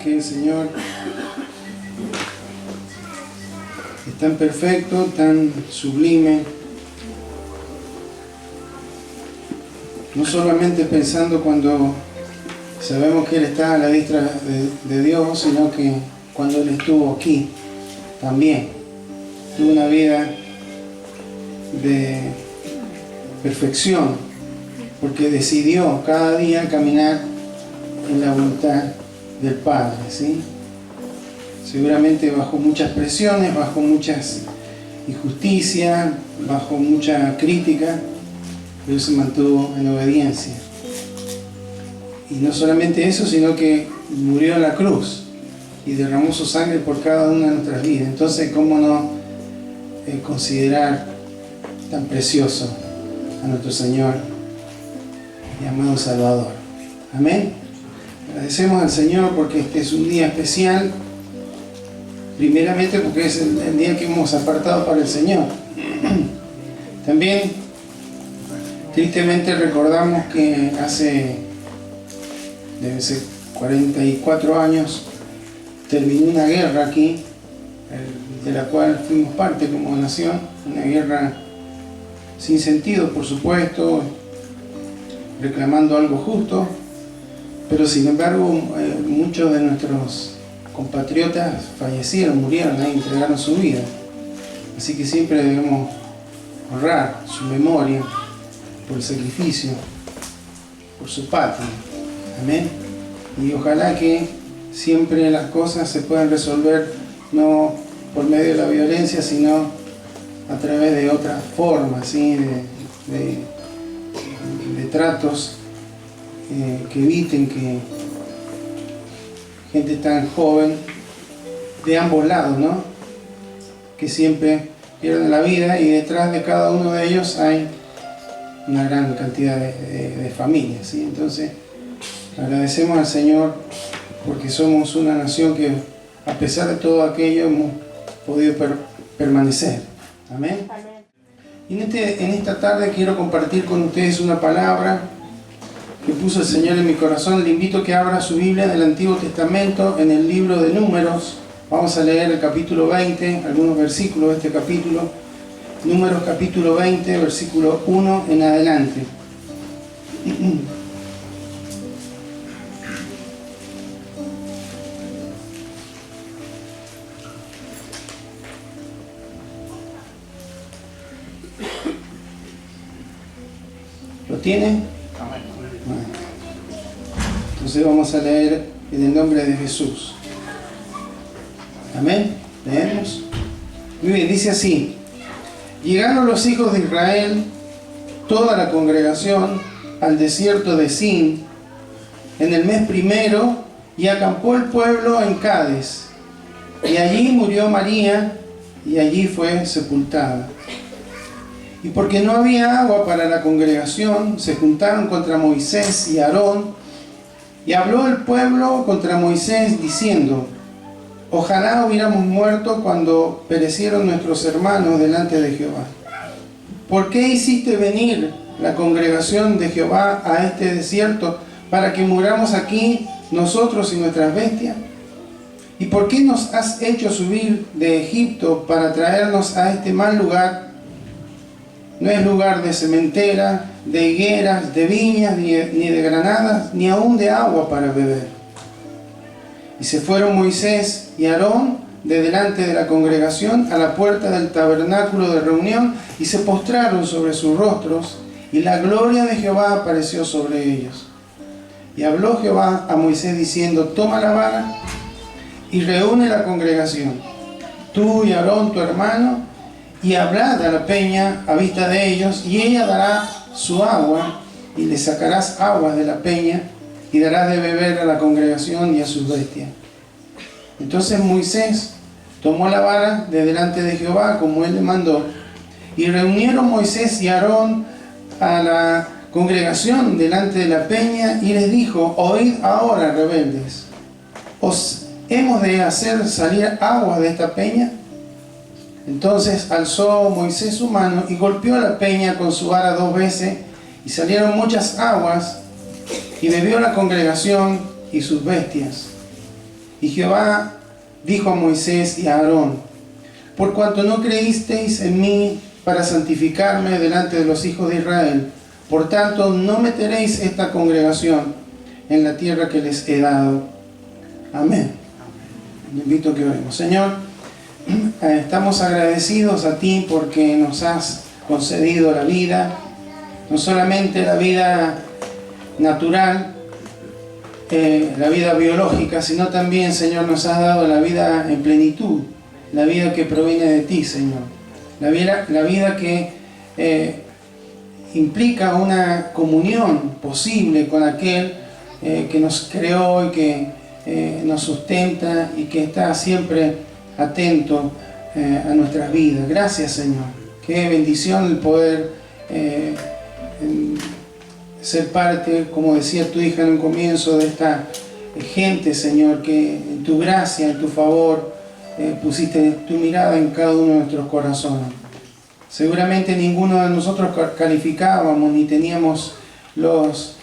que el Señor es tan perfecto, tan sublime, no solamente pensando cuando sabemos que Él está a la diestra de Dios, sino que cuando Él estuvo aquí también tuvo una vida de perfección, porque decidió cada día caminar en la voluntad del Padre, ¿sí? Seguramente bajo muchas presiones, bajo muchas injusticias, bajo mucha crítica, pero se mantuvo en obediencia. Y no solamente eso, sino que murió en la cruz y derramó su sangre por cada una de nuestras vidas. Entonces, ¿cómo no considerar tan precioso a nuestro Señor y amado Salvador? Amén. Agradecemos al Señor porque este es un día especial, primeramente porque es el día que hemos apartado para el Señor. También tristemente recordamos que debe ser 44 años terminó una guerra aquí, de la cual fuimos parte como nación, una guerra sin sentido, por supuesto, reclamando algo justo, pero sin embargo muchos de nuestros compatriotas fallecieron, murieron, entregaron su vida. Así que siempre debemos honrar su memoria por el sacrificio, por su patria. Amén. Y ojalá que siempre las cosas se puedan resolver no por medio de la violencia, sino a través de otras formas, ¿sí? de tratos que eviten que gente tan joven de ambos lados, ¿no? Que siempre pierden la vida, y detrás de cada uno de ellos hay una gran cantidad de familias, ¿sí? Entonces agradecemos al Señor porque somos una nación que a pesar de todo aquello hemos podido permanecer. Amén. Y en esta tarde quiero compartir con ustedes una palabra que puso el Señor en mi corazón. Le invito a que abra su Biblia del Antiguo Testamento en el libro de Números. Vamos a leer el capítulo 20, algunos versículos de este capítulo. Números capítulo 20, versículo 1 en adelante. ¿Lo tiene? Bueno. Entonces vamos a leer en el nombre de Jesús. Amén. Leemos. Muy bien, dice así: llegaron los hijos de Israel, toda la congregación, al desierto de Sin, en el mes primero, y acampó el pueblo en Cades. Y allí murió María, y allí fue sepultada. Y porque no había agua para la congregación, se juntaron contra Moisés y Aarón, y habló el pueblo contra Moisés, diciendo: ojalá hubiéramos muerto cuando perecieron nuestros hermanos delante de Jehová. ¿Por qué hiciste venir la congregación de Jehová a este desierto para que muramos aquí nosotros y nuestras bestias? ¿Y por qué nos has hecho subir de Egipto para traernos a este mal lugar? No es lugar de sementera, de higueras, de viñas, ni de granadas, ni aún de agua para beber. Y se fueron Moisés y Aarón de delante de la congregación a la puerta del tabernáculo de reunión, y se postraron sobre sus rostros, y la gloria de Jehová apareció sobre ellos. Y habló Jehová a Moisés diciendo: toma la vara y reúne la congregación, tú y Aarón tu hermano, y hablad a la peña a vista de ellos, y ella dará su agua, y le sacarás aguas de la peña, y darás de beber a la congregación y a sus bestias. Entonces Moisés tomó la vara de delante de Jehová, como él le mandó, y reunieron Moisés y Aarón a la congregación delante de la peña, y les dijo: oíd ahora, rebeldes, ¿os hemos de hacer salir aguas de esta peña? Entonces alzó Moisés su mano y golpeó la peña con su vara 2 veces, y salieron muchas aguas, y bebió la congregación y sus bestias. Y Jehová dijo a Moisés y a Aarón: por cuanto no creísteis en mí para santificarme delante de los hijos de Israel, por tanto no meteréis esta congregación en la tierra que les he dado. Amén. Le invito a que oremos. Señor, estamos agradecidos a ti porque nos has concedido la vida, no solamente la vida natural, la vida biológica, sino también, Señor, nos has dado la vida en plenitud, la vida que proviene de ti, Señor, la vida que implica una comunión posible con aquel que nos creó y que nos sustenta y que está siempre atento a nuestras vidas. Gracias, Señor. Qué bendición el poder ser parte, como decía tu hija en un comienzo, de esta gente, Señor, que en tu gracia, en tu favor, pusiste tu mirada en cada uno de nuestros corazones. Seguramente ninguno de nosotros calificábamos ni teníamos los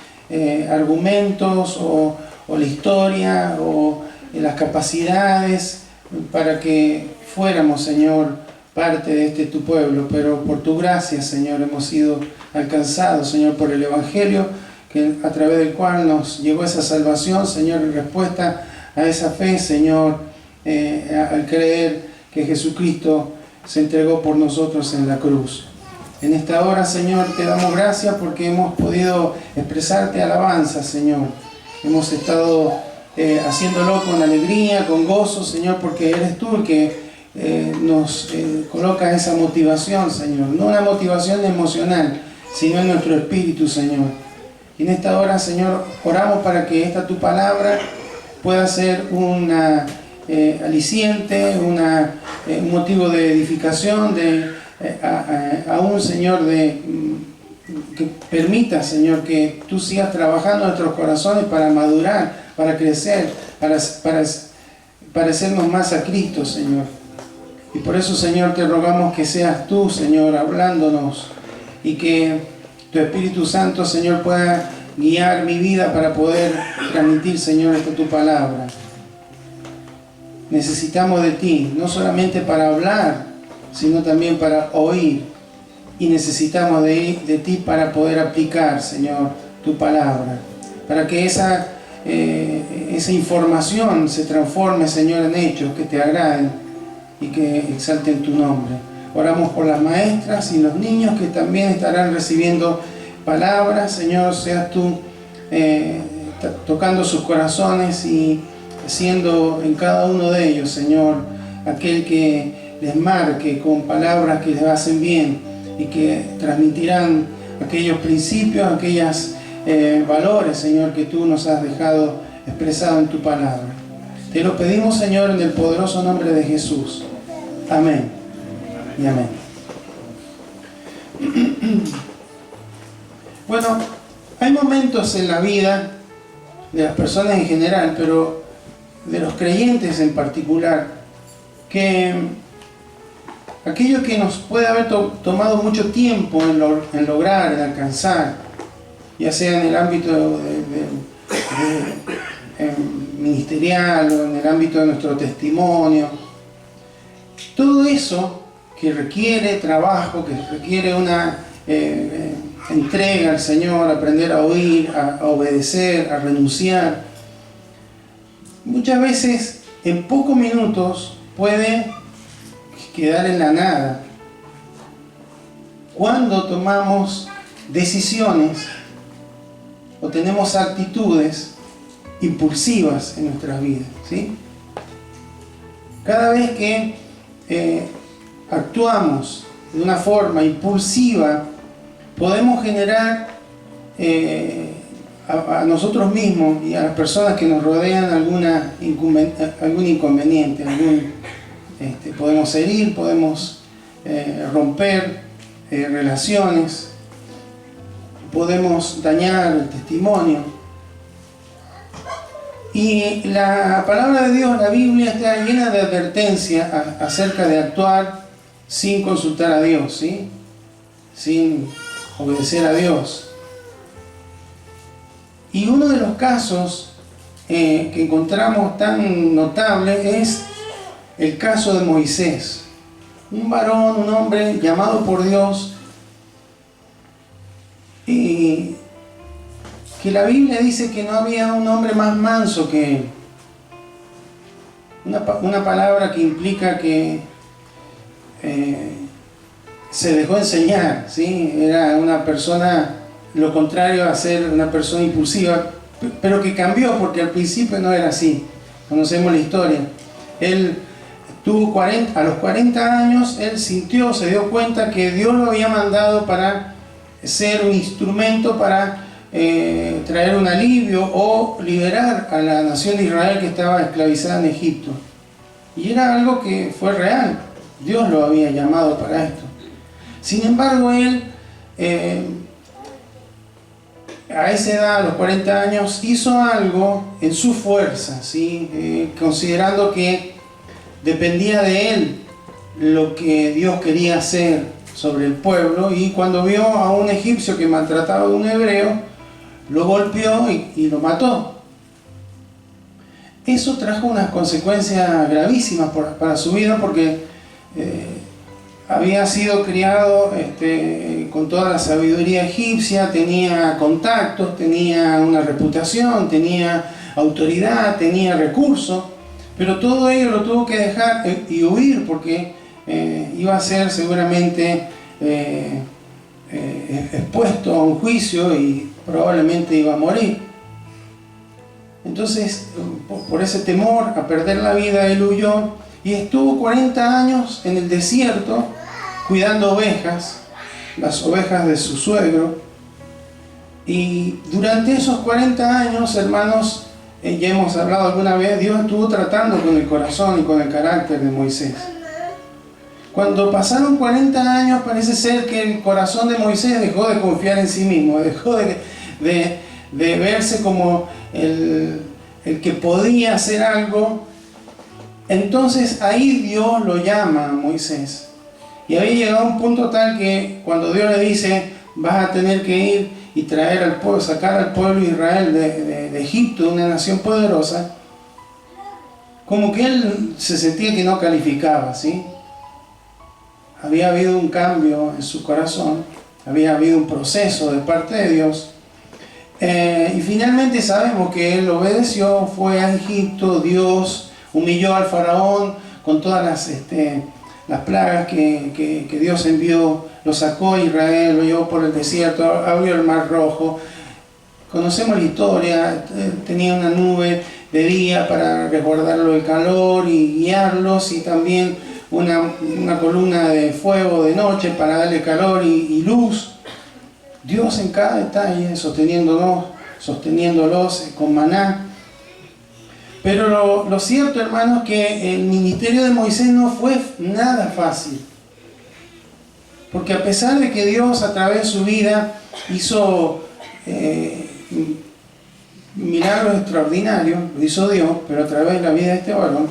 argumentos o la historia o las capacidades para que fuéramos, Señor, parte de tu pueblo, pero por tu gracia, Señor, hemos sido alcanzados, Señor, por el Evangelio, a través del cual nos llegó esa salvación, Señor, en respuesta a esa fe, Señor, al creer que Jesucristo se entregó por nosotros en la cruz. En esta hora, Señor, te damos gracias porque hemos podido expresarte alabanza, Señor. Hemos estado haciéndolo con alegría, con gozo, Señor, porque eres tú el que nos coloca esa motivación, Señor. No una motivación emocional, sino en nuestro espíritu, Señor. Y en esta hora, Señor, oramos para que esta tu palabra pueda ser una aliciente, un motivo de edificación, aún, Señor, que permita, Señor, que tú sigas trabajando en nuestros corazones para madurar, para crecer, para parecernos más a Cristo, Señor. Y por eso, Señor, te rogamos que seas tú, Señor, hablándonos y que tu Espíritu Santo, Señor, pueda guiar mi vida para poder transmitir, Señor, esta tu palabra. Necesitamos de ti, no solamente para hablar, sino también para oír. Y necesitamos de ti para poder aplicar, Señor, tu palabra. Para que esa información se transforme, Señor, en hechos que te agraden y que exalten tu nombre. Oramos por las maestras y los niños que también estarán recibiendo palabras. Señor, seas tú tocando sus corazones y siendo en cada uno de ellos, Señor, aquel que les marque con palabras que les hacen bien y que transmitirán aquellos principios, aquellos valores, Señor, que tú nos has dejado expresado en tu palabra. Te lo pedimos, Señor, en el poderoso nombre de Jesús. Amén y amén. Bueno, hay momentos en la vida de las personas en general, pero de los creyentes en particular, que aquello que nos puede haber tomado mucho tiempo en lograr, en alcanzar, ya sea en el ámbito ministerial o en el ámbito de nuestro testimonio, todo eso que requiere trabajo, que requiere una entrega al Señor, aprender a oír, a obedecer, a renunciar, muchas veces en pocos minutos puede quedar en la nada cuando tomamos decisiones o tenemos actitudes impulsivas en nuestras vidas, ¿sí? Cada vez que actuamos de una forma impulsiva, podemos generar a nosotros mismos y a las personas que nos rodean algún inconveniente, podemos herir, podemos romper relaciones, podemos dañar el testimonio. Y la palabra de Dios, la Biblia, está llena de advertencia acerca de actuar sin consultar a Dios, ¿sí? Sin obedecer a Dios. Y uno de los casos que encontramos tan notable es el caso de Moisés. Un varón, un hombre llamado por Dios, y que la Biblia dice que no había un hombre más manso que él. Una palabra que implica que se dejó enseñar, ¿sí? Era una persona, lo contrario a ser una persona impulsiva, pero que cambió, porque al principio no era así. Conocemos la historia. Él tuvo a los 40 años, él sintió, se dio cuenta que Dios lo había mandado para ser un instrumento para traer un alivio o liberar a la nación de Israel que estaba esclavizada en Egipto. Y era algo que fue real. Dios lo había llamado para esto. Sin embargo, él a esa edad, a los 40 años, hizo algo en su fuerza, ¿sí? Considerando que dependía de él lo que Dios quería hacer sobre el pueblo, y cuando vio a un egipcio que maltrataba a un hebreo, lo golpeó y lo mató. Eso trajo unas consecuencias gravísimas para su vida, porque había sido criado con toda la sabiduría egipcia, tenía contactos, tenía una reputación, tenía autoridad, tenía recursos, pero todo ello lo tuvo que dejar y huir, porque iba a ser seguramente expuesto a un juicio y probablemente iba a morir. Entonces, por ese temor a perder la vida, él huyó y estuvo 40 años en el desierto cuidando ovejas, las ovejas de su suegro. Y durante esos 40 años, hermanos, ya hemos hablado alguna vez, Dios estuvo tratando con el corazón y con el carácter de Moisés. Cuando pasaron 40 años, parece ser que el corazón de Moisés dejó de confiar en sí mismo, dejó de verse como el que podía hacer algo. Entonces ahí Dios lo llama a Moisés. Y había llegado a un punto tal que cuando Dios le dice, vas a tener que ir y traer al pueblo, sacar al pueblo de Israel de Egipto, una nación poderosa, como que él se sentía que no calificaba, ¿sí? Había habido un cambio en su corazón, había habido un proceso de parte de Dios. Y finalmente sabemos que él obedeció, fue a Egipto, Dios humilló al faraón con todas las plagas que Dios envió, lo sacó a Israel, lo llevó por el desierto, abrió el mar rojo. Conocemos la historia, tenía una nube de día para resguardarlo del calor y guiarlos, y también una columna de fuego de noche para darle calor y luz. Dios en cada detalle, sosteniéndolos con maná. Pero lo cierto, hermanos, es que el ministerio de Moisés no fue nada fácil. Porque a pesar de que Dios a través de su vida hizo milagros extraordinarios, lo hizo Dios, pero a través de la vida de este varón,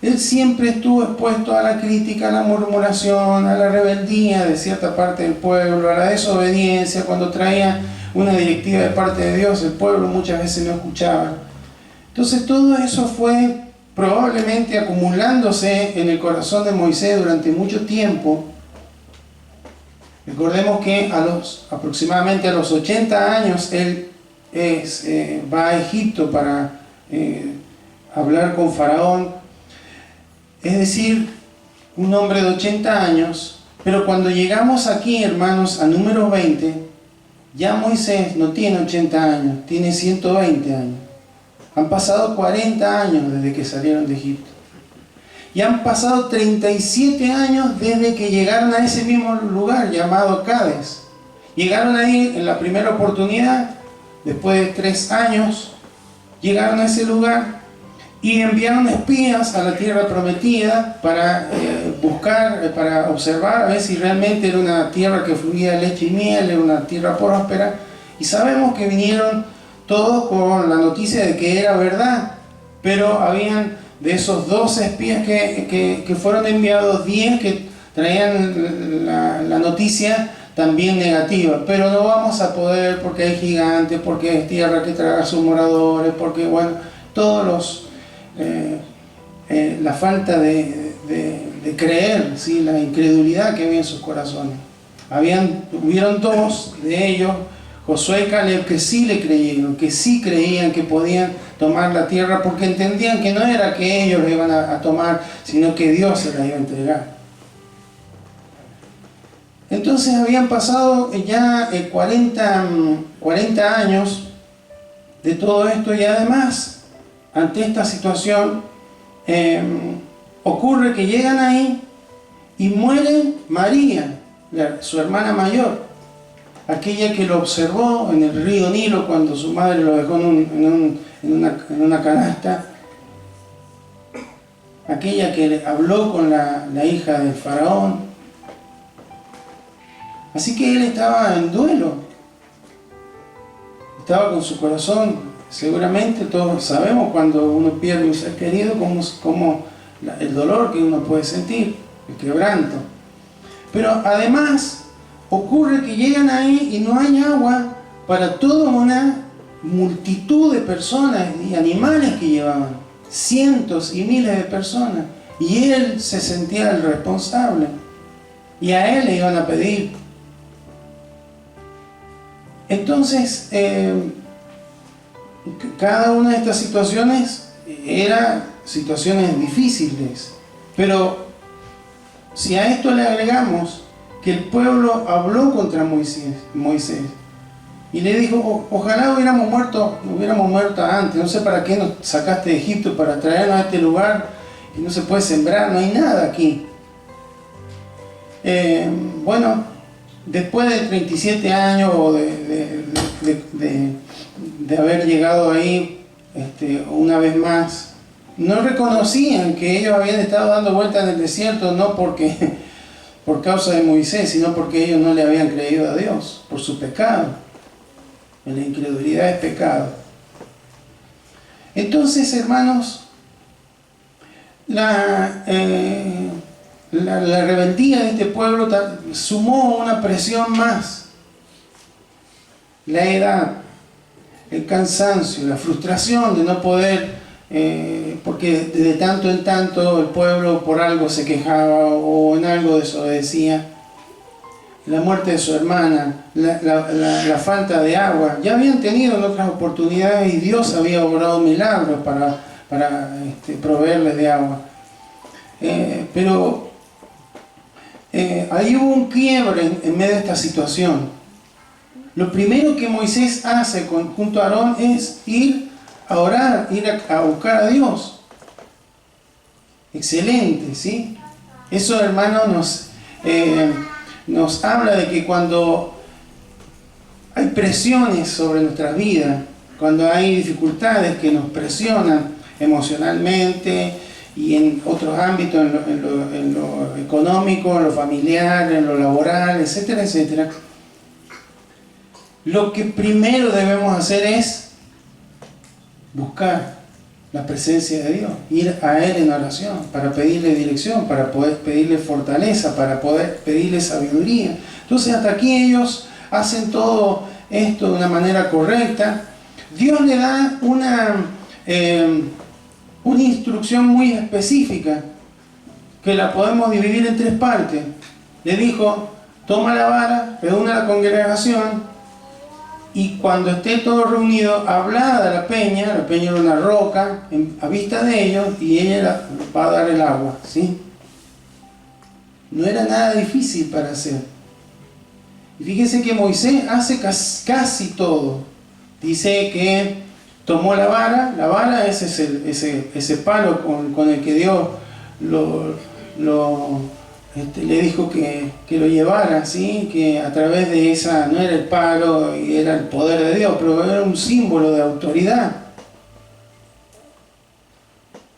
él siempre estuvo expuesto a la crítica, a la murmuración, a la rebeldía de cierta parte del pueblo, a la desobediencia. Cuando traía una directiva de parte de Dios, el pueblo muchas veces no escuchaba. Entonces todo eso fue probablemente acumulándose en el corazón de Moisés durante mucho tiempo. Recordemos que aproximadamente a los 80 años él va a Egipto para hablar con Faraón. Es decir, un hombre de 80 años, pero cuando llegamos aquí, hermanos, a Números 20, ya Moisés no tiene 80 años, tiene 120 años. Han pasado 40 años desde que salieron de Egipto. Y han pasado 37 años desde que llegaron a ese mismo lugar llamado Cades. Llegaron ahí en la primera oportunidad, después de 3 años, llegaron a ese lugar y enviaron espías a la tierra prometida para buscar, para observar a ver si realmente era una tierra que fluía leche y miel, era una tierra próspera. Y sabemos que vinieron todos con la noticia de que era verdad, pero habían de esos 12 espías que fueron enviados, 10 que traían la noticia también negativa, pero no vamos a poder porque hay gigantes, porque es tierra que traga a sus moradores, porque bueno, todos los la falta de creer, ¿sí? La incredulidad que había en sus corazones. Hubieron dos de ellos, Josué y Caleb, que sí le creyeron, que sí creían que podían tomar la tierra, porque entendían que no era que ellos la iban a tomar, sino que Dios se la iba a entregar. Entonces habían pasado ya 40 años de todo esto, y además, ante esta situación, ocurre que llegan ahí y muere María, su hermana mayor, aquella que lo observó en el río Nilo cuando su madre lo dejó en una canasta, aquella que habló con la hija del faraón. Así que él estaba en duelo, estaba con su corazón. Seguramente todos sabemos cuando uno pierde un ser querido, como el dolor que uno puede sentir, el quebranto. Pero además ocurre que llegan ahí y no hay agua para toda una multitud de personas y animales que llevaban, cientos y miles de personas, y él se sentía el responsable, y a él le iban a pedir. Entonces, cada una de estas situaciones eran situaciones difíciles, pero si a esto le agregamos que el pueblo habló contra Moisés y le dijo: ojalá hubiéramos muerto antes, no sé para qué nos sacaste de Egipto para traernos a este lugar y no se puede sembrar, no hay nada aquí. Bueno, después de 37 años o de haber llegado ahí una vez más, no reconocían que ellos habían estado dando vueltas en el desierto, no por causa de Moisés, sino porque ellos no le habían creído a Dios, por su pecado. La incredulidad es pecado. Entonces, hermanos, la rebeldía de este pueblo sumó una presión más. La edad, el cansancio, la frustración de no poder, porque de tanto en tanto el pueblo por algo se quejaba o en algo desobedecía. La muerte de su hermana, la falta de agua. Ya habían tenido otras oportunidades y Dios había obrado milagros para proveerles de agua. Pero ahí hubo un quiebre en medio de esta situación. Lo primero que Moisés hace junto a Aarón es ir a orar, ir a buscar a Dios. Excelente, ¿sí? Eso, hermanos, nos habla de que cuando hay presiones sobre nuestras vidas, cuando hay dificultades que nos presionan emocionalmente y en otros ámbitos, en lo económico, en lo familiar, en lo laboral, etcétera, etcétera, lo que primero debemos hacer es buscar la presencia de Dios, ir a Él en oración para pedirle dirección, para poder pedirle fortaleza, para poder pedirle sabiduría. Entonces hasta aquí ellos hacen todo esto de una manera correcta. Dios le da una instrucción muy específica que la podemos dividir en 3 partes. Le dijo: toma la vara, reúne a la congregación, y cuando esté todo reunido, habla de la peña era una roca a vista de ellos, y ella va a dar el agua, ¿sí? No era nada difícil para hacer. Y fíjense que Moisés hace casi todo. Dice que tomó la vara es ese palo con el que Dios le dijo que lo llevara, ¿sí? Que a través de esa, no era el palo y era el poder de Dios, pero era un símbolo de autoridad.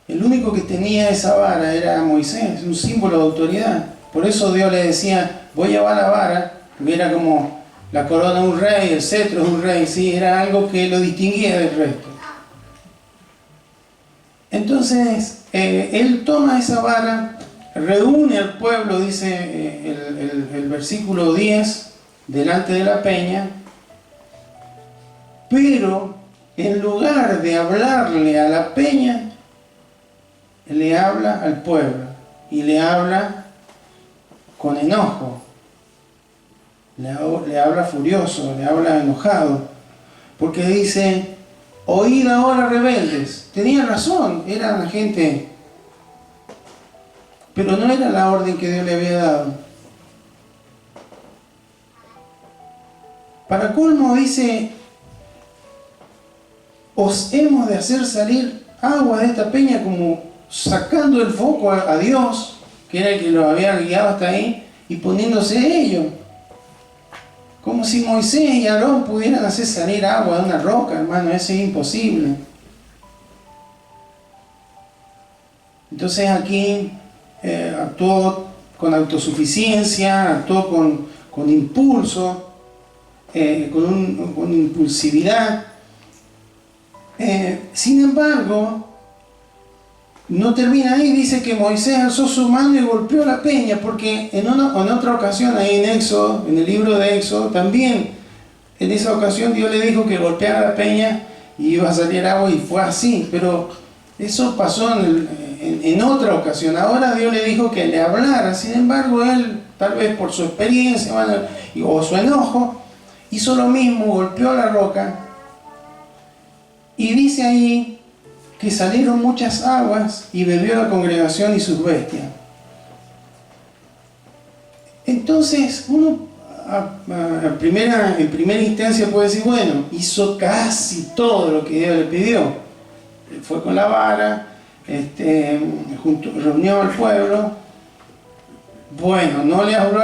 El único que tenía esa vara era Moisés, un símbolo de autoridad. Por eso Dios le decía: voy a llevar la vara, porque era como la corona de un rey, el cetro de un rey, ¿sí? Era algo que lo distinguía del resto. Entonces, él toma esa vara, reúne al pueblo, dice el versículo 10, delante de la peña, pero en lugar de hablarle a la peña, le habla al pueblo y le habla con enojo, le habla furioso, le habla enojado, porque dice: oíd ahora, rebeldes. Tenían razón, eran la gente, pero no era la orden que Dios le había dado. Para colmo dice: os hemos de hacer salir agua de esta peña, como sacando el foco a Dios, que era el que lo había guiado hasta ahí, y poniéndose ellos. Como si Moisés y Aarón pudieran hacer salir agua de una roca, hermano. Eso es imposible. Entonces aquí actuó con autosuficiencia, actuó con impulso, con impulsividad. Sin embargo, no termina ahí. Dice que Moisés alzó su mano y golpeó la peña, porque en otra ocasión, ahí en Éxodo, en el libro de Éxodo, también en esa ocasión Dios le dijo que golpeara la peña y iba a salir agua, y fue así. Pero eso pasó en otra ocasión. Ahora Dios le dijo que le hablara. Sin embargo, él, tal vez por su experiencia o su enojo, hizo lo mismo, golpeó la roca. Y dice ahí que salieron muchas aguas y bebió la congregación y sus bestias. Entonces uno en primera instancia puede decir: bueno, hizo casi todo lo que Dios le pidió. Fue con la vara, reunió al pueblo. Bueno, no le habló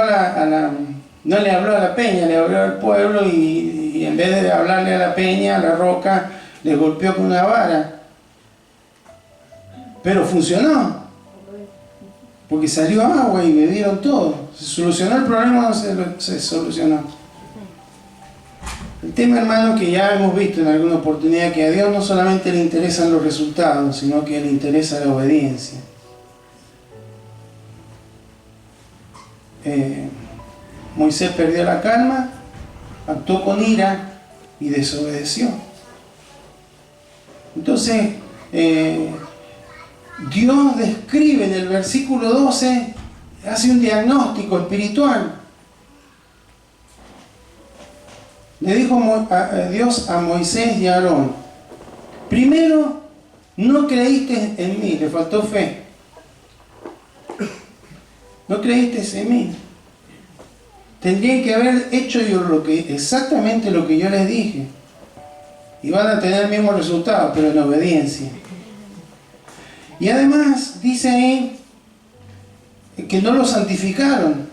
no le habló a la peña, le habló al pueblo, y en vez de hablarle a la peña, a la roca, le golpeó con una vara. Pero funcionó, porque salió agua y bebieron todo. ¿Se solucionó el problema o no se solucionó? El tema, hermano, que ya hemos visto en alguna oportunidad, que a Dios no solamente le interesan los resultados, sino que le interesa la obediencia. Moisés perdió la calma, actuó con ira y desobedeció. Entonces, Dios describe en el versículo 12, hace un diagnóstico espiritual. Le dijo Dios a Moisés y a Aarón: primero, no creíste en mí, le faltó fe. No creíste en mí. Tendrían que haber hecho exactamente lo que yo les dije, y van a tener el mismo resultado, pero en obediencia. Y además dice ahí que no lo santificaron.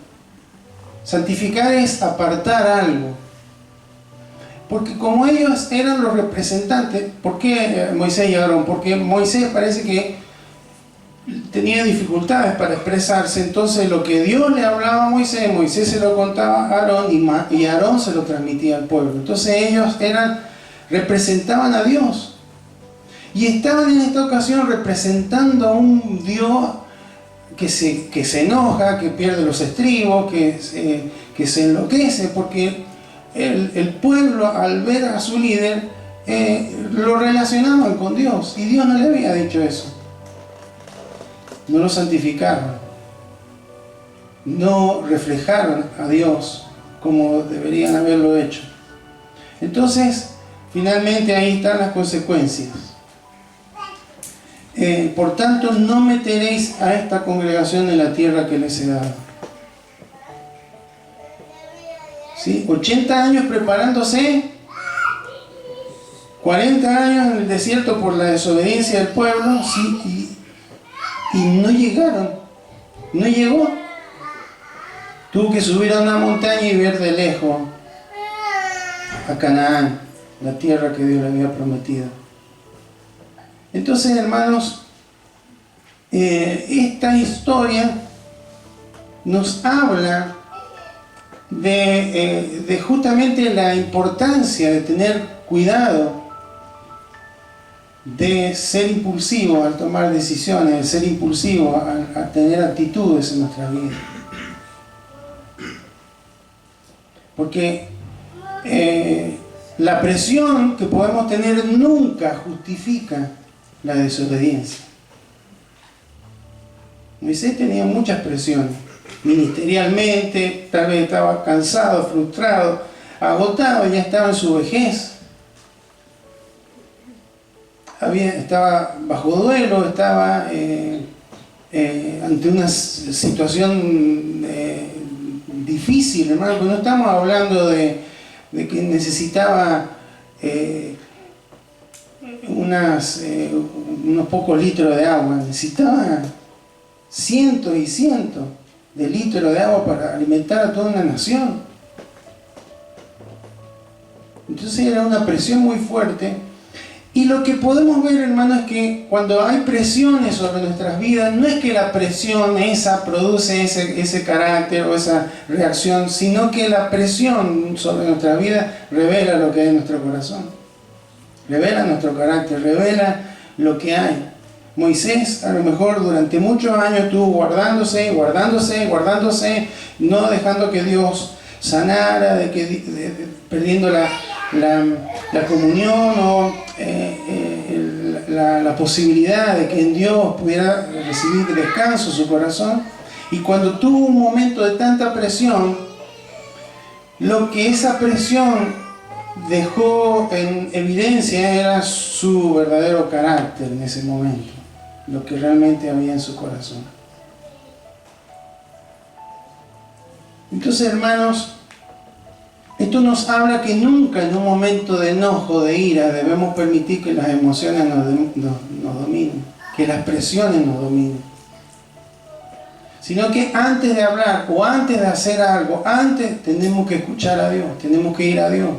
Santificar es apartar algo. Porque como ellos eran los representantes, ¿por qué Moisés y Aarón? Porque Moisés parece que tenía dificultades para expresarse. Entonces lo que Dios le hablaba a Moisés, Moisés se lo contaba a Aarón, y Aarón se lo transmitía al pueblo. Entonces ellos representaban a Dios. Y estaban en esta ocasión representando a un Dios que se enoja, que pierde los estribos, que se enloquece, porque el pueblo, al ver a su líder, lo relacionaban con Dios, y Dios no le había dicho eso. No lo santificaron, no reflejaron a Dios como deberían haberlo hecho. Entonces, finalmente ahí están las consecuencias. Por tanto, no meteréis a esta congregación en la tierra que les he dado. ¿Sí? 80 años preparándose, 40 años en el desierto por la desobediencia del pueblo, ¿sí? Y no llegaron, no llegó. Tuvo que subir a una montaña y ver de lejos a Canaán, la tierra que Dios le había prometido. Entonces, hermanos, esta historia nos habla de justamente la importancia de tener cuidado, de ser impulsivo al tomar decisiones, de ser impulsivo a tener actitudes en nuestra vida. Porque la presión que podemos tener nunca justifica la desobediencia. Moisés tenía muchas presiones, ministerialmente, tal vez estaba cansado, frustrado, agotado, ya estaba en su vejez. Estaba bajo duelo, estaba ante una situación difícil, hermano, porque no estamos hablando de que necesitaba unos pocos litros de agua, necesitaba cientos y cientos de litros de agua para alimentar a toda una nación. Entonces era una presión muy fuerte. Y lo que podemos ver, hermano, es que cuando hay presiones sobre nuestras vidas, no es que la presión esa produce ese carácter o esa reacción, sino que la presión sobre nuestra vida revela lo que hay en nuestro corazón. Revela nuestro carácter, revela lo que hay. Moisés a lo mejor durante muchos años estuvo guardándose, no dejando que Dios sanara, perdiendo la comunión o la posibilidad de que en Dios pudiera recibir descanso su corazón. Y cuando tuvo un momento de tanta presión, lo que esa presión dejó en evidencia era su verdadero carácter en ese momento, lo que realmente había en su corazón. Entonces, hermanos, esto nos habla que nunca en un momento de enojo, de ira, debemos permitir que las emociones nos dominen, que las presiones nos dominen. Sino que antes de hablar o antes de hacer algo, antes tenemos que escuchar a Dios, tenemos que ir a Dios.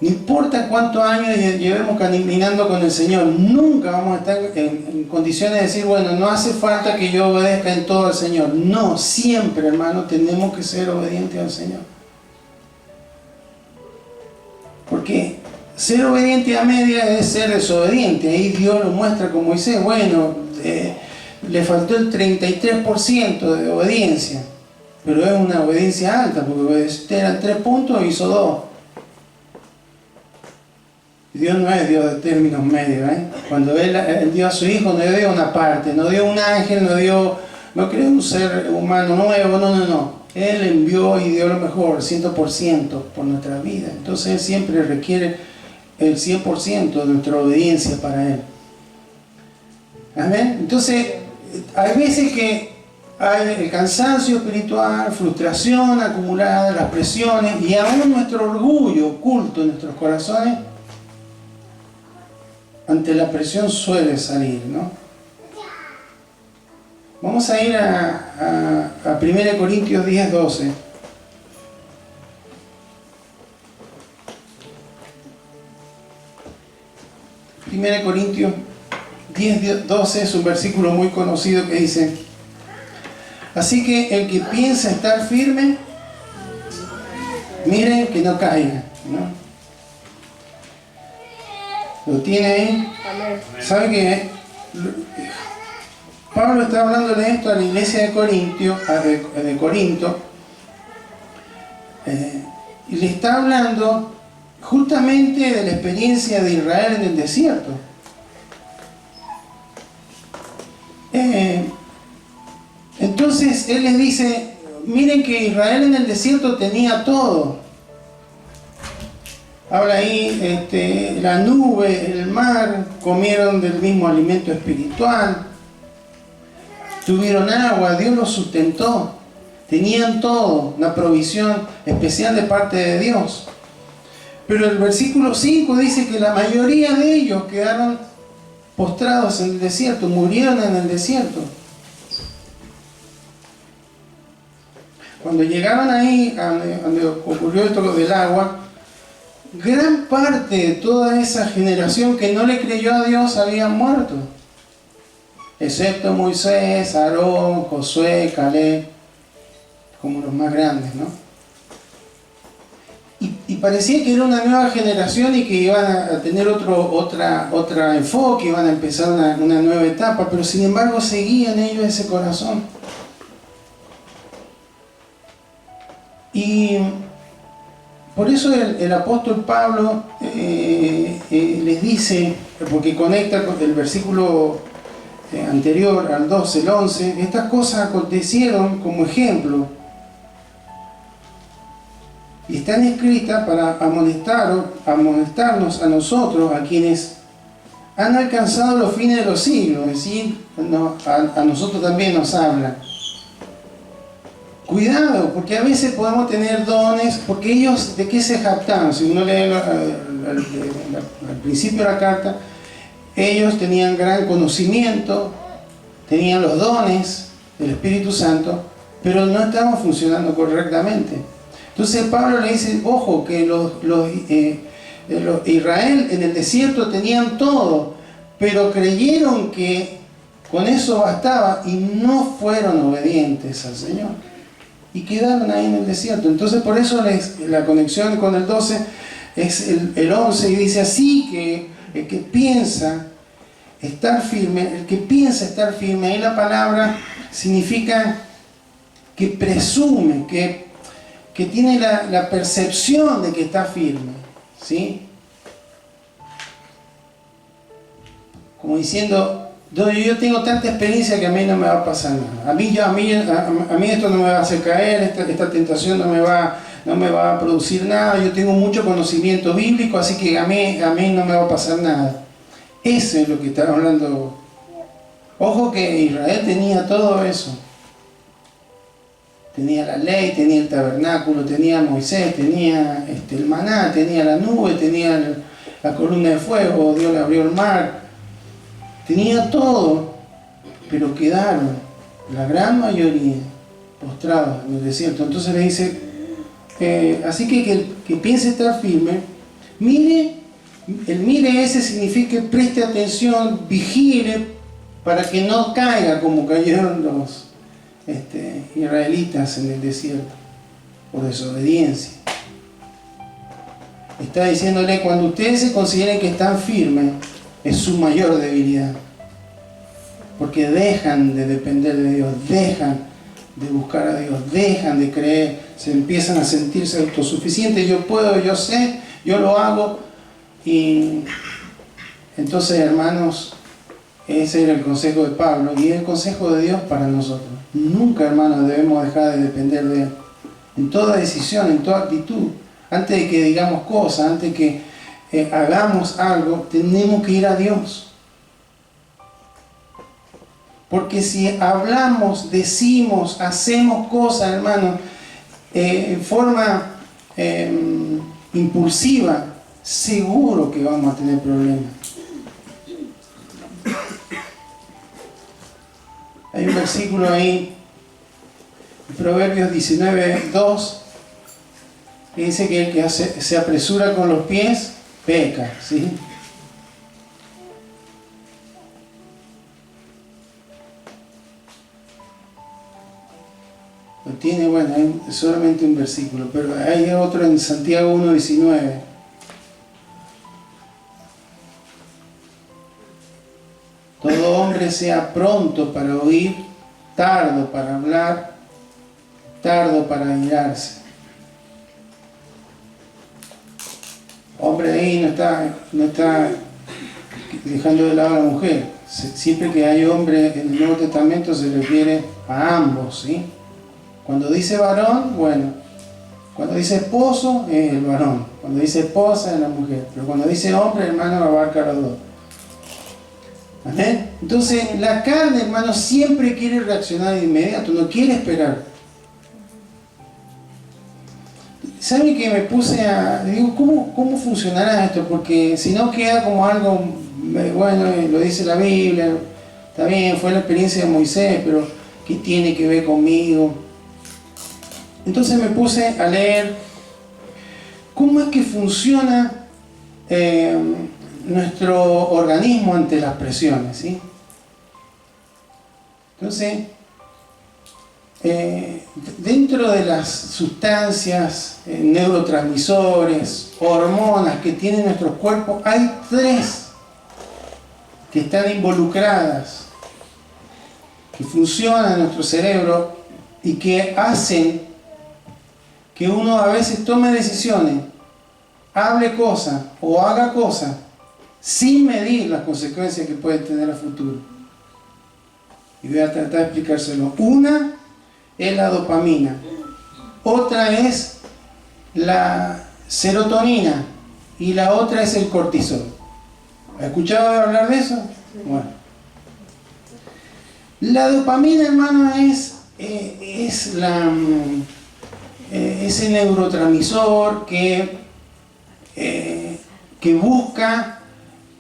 No importa cuántos años llevemos caminando con el Señor, nunca vamos a estar en condiciones de decir, bueno, no hace falta que yo obedezca en todo al Señor. No, siempre, hermano, tenemos que ser obedientes al Señor. Porque ser obediente a media es ser desobediente. Ahí Dios lo muestra con Moisés. Bueno, le faltó el 33% de obediencia, pero es una obediencia alta, porque eran 3 puntos y hizo 2. Dios no es Dios de términos medios, ¿eh? Cuando Él dio a su Hijo, no dio una parte, no dio un ángel, no creó un ser humano nuevo, no. Él envió y dio lo mejor, el 100% por nuestra vida. Entonces Él siempre requiere el 100% de nuestra obediencia para Él. Amén. Entonces, hay veces que hay el cansancio espiritual, frustración acumulada, las presiones y aún nuestro orgullo oculto en nuestros corazones. Ante la presión suele salir, ¿no? Vamos a ir a 1 Corintios 10, 12. 1 Corintios 10, 12 es un versículo muy conocido que dice: así que el que piensa estar firme, miren que no caiga, ¿no? ¿Lo tiene ahí? ¿Sabe qué? Pablo está hablándole esto a la iglesia de Corinto, y le está hablando justamente de la experiencia de Israel en el desierto. Entonces él les dice, miren que Israel en el desierto tenía todo. Habla ahí, la nube, el mar, comieron del mismo alimento espiritual, tuvieron agua, Dios los sustentó, tenían todo, una provisión especial de parte de Dios. Pero el versículo 5 dice que la mayoría de ellos quedaron postrados en el desierto, murieron en el desierto. Cuando llegaron ahí, donde ocurrió esto del agua, gran parte de toda esa generación que no le creyó a Dios habían muerto, excepto Moisés, Aarón, Josué, Caleb, como los más grandes, ¿no? Y parecía que era una nueva generación y que iban a tener otro enfoque, iban a empezar una nueva etapa, pero sin embargo seguían ellos ese corazón. Y por eso el apóstol Pablo les dice, porque conecta con el versículo anterior al 12, el 11, estas cosas acontecieron como ejemplo y están escritas para amonestarnos a nosotros, a quienes han alcanzado los fines de los siglos, es decir, a nosotros también nos habla. Cuidado, porque a veces podemos tener dones, porque ellos, ¿de qué se jactaban? Si uno lee al principio de la carta, ellos tenían gran conocimiento, tenían los dones del Espíritu Santo, pero no estaban funcionando correctamente. Entonces Pablo le dice, ojo, que Israel en el desierto tenían todo, pero creyeron que con eso bastaba y no fueron obedientes al Señor. Y quedaron ahí en el desierto. Entonces por eso la conexión con el 12 es el 11 y dice así que el que piensa estar firme, ahí la palabra significa que presume, que tiene la percepción de que está firme, ¿sí? Como diciendo, yo tengo tanta experiencia que a mí no me va a pasar nada. A mí esto no me va a hacer caer, esta tentación no me va a producir nada. Yo tengo mucho conocimiento bíblico, así que a mí no me va a pasar nada. Eso es lo que está hablando. Ojo que Israel tenía todo eso. Tenía la ley, tenía el tabernáculo, tenía a Moisés, tenía el maná, tenía la nube, tenía la columna de fuego, Dios le abrió el mar. Tenía todo, pero quedaron, la gran mayoría, postrados en el desierto. Entonces le dice, así que piense estar firme, mire ese significa preste atención, vigile, para que no caiga como cayeron los israelitas en el desierto, por desobediencia. Está diciéndole, cuando ustedes se consideren que están firmes, es su mayor debilidad, porque dejan de depender de Dios, dejan de buscar a Dios, dejan de creer, se empiezan a sentirse autosuficientes. Yo puedo, yo sé, yo lo hago. Y entonces, hermanos, ese era el consejo de Pablo y el consejo de Dios para nosotros. Nunca, hermanos, debemos dejar de depender de Él en toda decisión, en toda actitud. Antes de que digamos cosas, antes de que hagamos algo, tenemos que ir a Dios. Porque si hablamos, decimos, hacemos cosas, hermanos, en forma impulsiva, seguro que vamos a tener problemas. Hay un versículo ahí, Proverbios 19:2, que dice que el que se apresura con los pies, peca, ¿sí? Lo tiene, bueno, hay solamente un versículo, pero hay otro en Santiago 1:19. Todo hombre sea pronto para oír, tardo para hablar, tardo para airarse. Hombre ahí no está dejando de lado a la mujer. Siempre que hay hombre en el Nuevo Testamento se refiere a ambos, ¿sí? Cuando dice varón, bueno, cuando dice esposo es el varón, cuando dice esposa es la mujer, pero cuando dice hombre, hermano, abarca a los dos. ¿Amén? Entonces la carne, hermano, siempre quiere reaccionar de inmediato, no quiere esperar. ¿Sabe que me puse a... digo, ¿cómo funcionará esto? Porque si no queda como algo, bueno, lo dice la Biblia, está bien, fue la experiencia de Moisés, pero ¿qué tiene que ver conmigo? Entonces me puse a leer cómo es que funciona nuestro organismo ante las presiones, ¿sí? Entonces, dentro de las sustancias, neurotransmisores, hormonas que tienen nuestros cuerpos, hay 3 que están involucradas, que funcionan en nuestro cerebro y que hacen que uno a veces tome decisiones, hable cosas o haga cosas sin medir las consecuencias que puede tener a futuro. Y voy a tratar de explicárselo. Una es la dopamina, otra es la serotonina y la otra es el cortisol. ¿Has escuchado hablar de eso? Bueno. La dopamina, hermano, es ese neurotransmisor que busca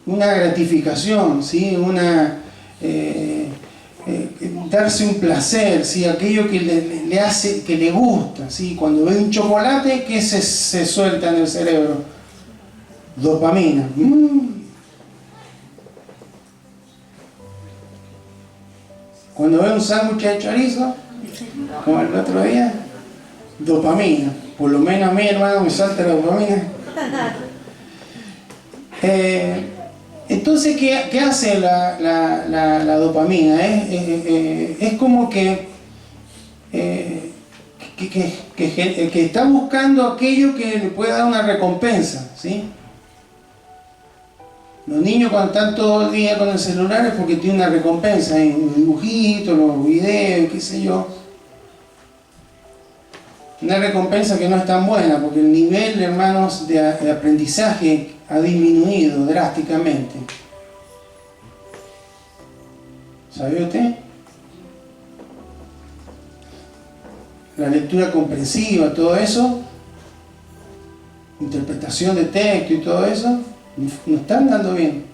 una gratificación, ¿sí? Darse un placer, ¿sí? Aquello que le hace, que le gusta, ¿sí? Cuando ve un chocolate, ¿qué se suelta en el cerebro? Dopamina. Cuando ve un sándwich de chorizo, como el otro día, dopamina. Por lo menos a mí, hermano, me salta la dopamina. Entonces, ¿qué hace la dopamina? Es como que está buscando aquello que le puede dar una recompensa, ¿sí? Los niños cuando están todo el día con el celular es porque tienen una recompensa en los dibujitos, los videos, qué sé yo. Una recompensa que no es tan buena, porque el nivel, hermanos, de aprendizaje ha disminuido drásticamente. ¿Sabía usted? La lectura comprensiva, todo eso, interpretación de texto y todo eso, no están dando bien.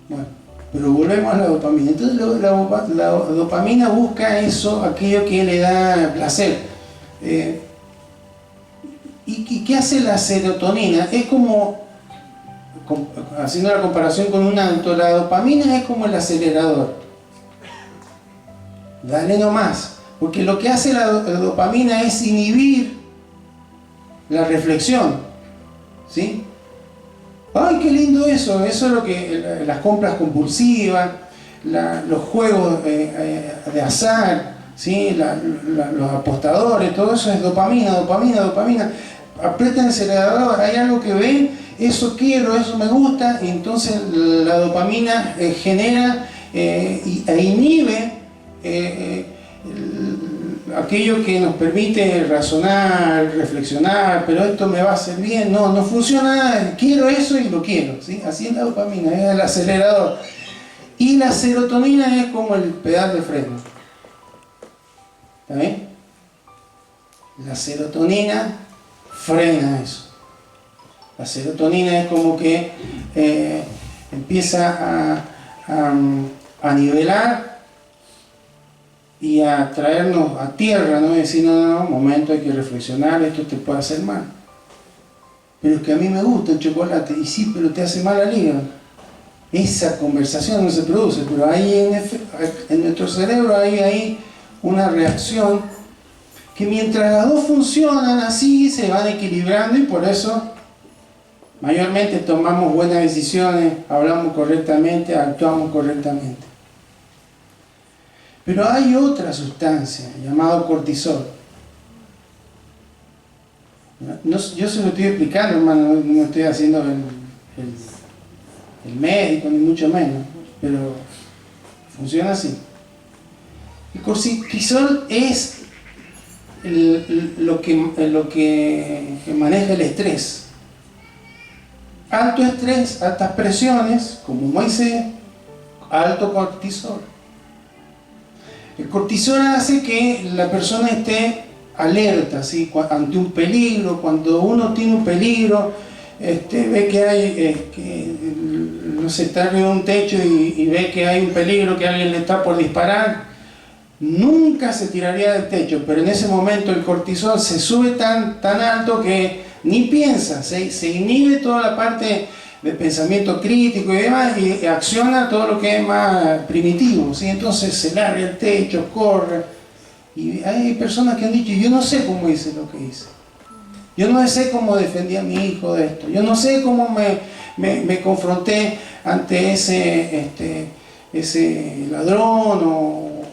Bueno, pero volvemos a la dopamina. Entonces la dopamina busca eso, aquello que le da placer. ¿Y qué hace la serotonina? Es como, haciendo la comparación con un auto, la dopamina es como el acelerador. Dale nomás. Porque lo que hace la dopamina es inhibir la reflexión. ¿Sí? ¡Ay, qué lindo eso! Eso es lo que las compras compulsivas, los juegos de azar, ¿sí? Los apostadores, todo eso es dopamina, dopamina, dopamina. Apretan el acelerador, hay algo que ven, eso quiero, eso me gusta, y entonces la dopamina genera e inhibe aquello que nos permite razonar, reflexionar, pero esto me va a hacer bien, no funciona, quiero eso y lo quiero, ¿sí? Así es la dopamina, es el acelerador. Y la serotonina es como el pedal de freno. ¿Está bien? La serotonina frena eso. La serotonina es como que empieza a nivelar y a traernos a tierra, ¿no? Y decir, no, momento, hay que reflexionar, esto te puede hacer mal. Pero es que a mí me gusta el chocolate, y sí, pero te hace mal al hígado. Esa conversación no se produce, pero ahí en nuestro cerebro hay una reacción que mientras las dos funcionan así, se van equilibrando, y por eso mayormente tomamos buenas decisiones, hablamos correctamente, actuamos correctamente. Pero hay otra sustancia llamada cortisol. Yo se lo estoy explicando, hermano, no estoy haciendo el médico, ni mucho menos, pero funciona así. El cortisol es lo que maneja el estrés. Alto estrés, altas presiones, como Moisés, alto cortisol. El cortisol hace que la persona esté alerta, ¿sí? Ante un peligro. Cuando uno tiene un peligro, ve que hay, no sé, está arriba de un techo y ve que hay un peligro, que alguien le está por disparar, nunca se tiraría del techo, pero en ese momento el cortisol se sube tan alto que ni piensa, se inhibe toda la parte de pensamiento crítico y demás, y acciona todo lo que es más primitivo, ¿sí? Entonces se larga el techo, corre, y hay personas que han dicho, yo no sé cómo hice lo que hice, yo no sé cómo defendí a mi hijo de esto, yo no sé cómo me confronté ante ese ladrón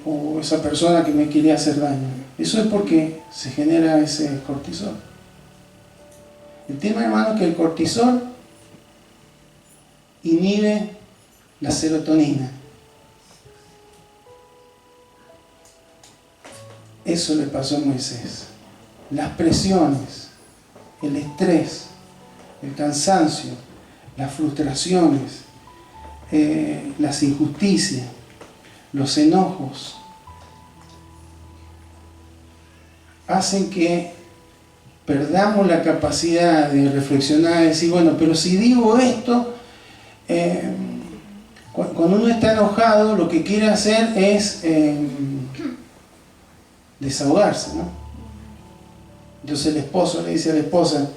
o esa persona que me quería hacer daño. Eso es porque se genera ese cortisol. El tema, hermano, es que el cortisol inhibe la serotonina. Eso le pasó a Moisés. Las presiones, el estrés, el cansancio, las frustraciones, las injusticias, los enojos, hacen que perdamos la capacidad de reflexionar y decir, bueno, pero si digo esto, cuando uno está enojado, lo que quiere hacer es desahogarse, ¿no? Entonces el esposo le dice a la esposa,